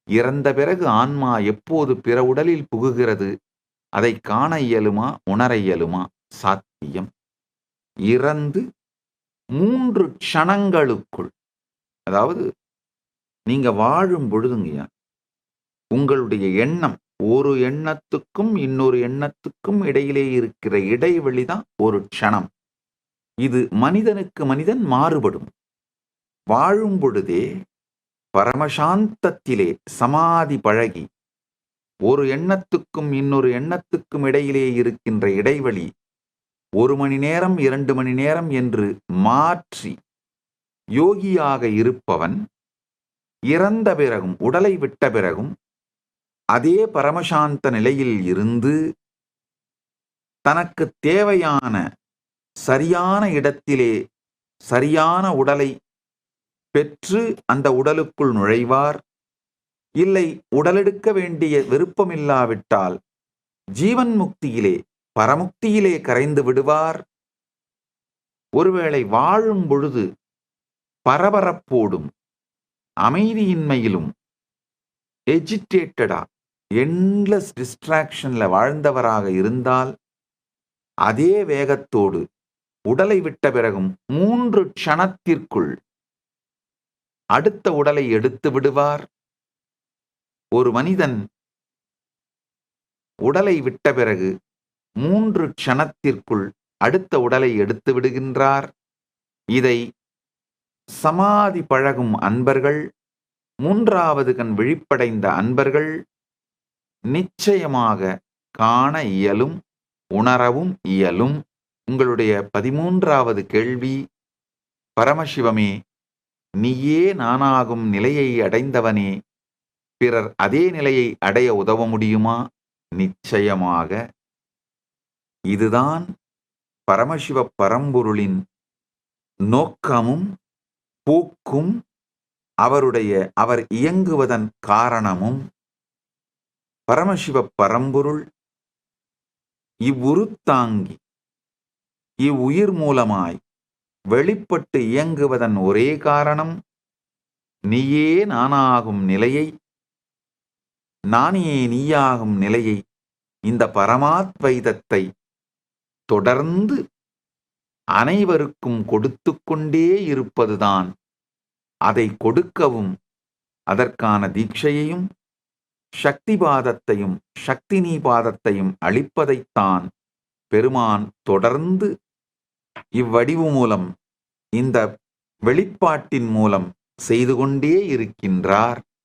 இறந்த பிறகு ஆன்மா எப்போது பிற உடலில் புகுகிறது? அதை காண இயலுமா? உணர இயலுமா? சாத்தியம். இறந்து 3 க்ஷணங்களுக்குள், அதாவது நீங்க வாழும் பொழுதுங்கய்யா, உங்களுடைய எண்ணம் ஒரு எண்ணத்துக்கும் இன்னொரு எண்ணத்துக்கும் இடையிலே இருக்கிற இடைவெளி தான் ஒரு க்ஷணம். இது மனிதனுக்கு மனிதன் மாறுபடும். வாழும் பொழுதே பரமசாந்தத்திலே சமாதி பழகி ஒரு எண்ணத்துக்கும் இன்னொரு எண்ணத்துக்கும் இடையிலே இருக்கின்ற இடைவெளி 1 மணி நேரம் 2 மணி நேரம் என்று மாற்றி யோகியாக இருப்பவன் இறந்த பிறகும், உடலை விட்ட பிறகும் அதே பரமசாந்த நிலையில் இருந்து தனக்கு தேவையான சரியான இடத்திலே சரியான உடலை பெற்று அந்த உடலுக்குள் நுழைவார். இல்லை, உடலெடுக்க வேண்டிய விருப்பமில்லாவிட்டால் ஜீவன் முக்தியிலே பரமுக்தியிலே கரைந்து விடுவார். ஒருவேளை வாழும் பொழுது பரபரப்போடும் அமைதியின்மையிலும் எஜிடேட்டடா எண்ட்லெஸ் டிஸ்ட்ராக்ஷன்ல வாழ்ந்தவராக இருந்தால் அதே வேகத்தோடு உடலை விட்ட பிறகும் 3 க்ஷணத்திற்குள் அடுத்த உடலை எடுத்து விடுவார். ஒரு மனிதன் உடலை விட்ட பிறகு 3 க்ஷணத்திற்குள் அடுத்த உடலை எடுத்து விடுகின்றார். இதை சமாதி பழகும் அன்பர்கள், 3வது கண் விழிப்படைந்த அன்பர்கள் நிச்சயமாக காண இயலும், உணரவும் இயலும். உங்களுடைய 13வது கேள்வி, பரமசிவமே, நீயே நானாகும் நிலையை அடைந்தவனே, பிறர் அதே நிலையை அடைய உதவ முடியுமா? நிச்சயமாக. இதுதான் பரமசிவ பரம்பொருளின் நோக்கமும் போக்கும், அவர் இயங்குவதன் காரணமும். பரமசிவ பரம்பொருள் இவ்வுருத்தாங்கி இவ்வுயிர் மூலமாய் வெளிப்பட்டு இயங்குவதன் ஒரே காரணம், நீயே நானாகும் நிலையை, நானே நீயாகும் நிலையை, இந்த பரமாத்வைதத்தை தொடர்ந்து அனைவருக்கும் கொடுத்து கொண்டே இருப்பதுதான். அதை கொடுக்கவும் அதற்கான தீட்சையையும் சக்தி பாதத்தையும் சக்தினி பாதத்தையும் அளிப்பதைத்தான் பெருமான் தொடர்ந்து இவ்வடிவு மூலம், இந்த வெளிப்பாட்டின் மூலம் செய்து கொண்டே இருக்கின்றார்.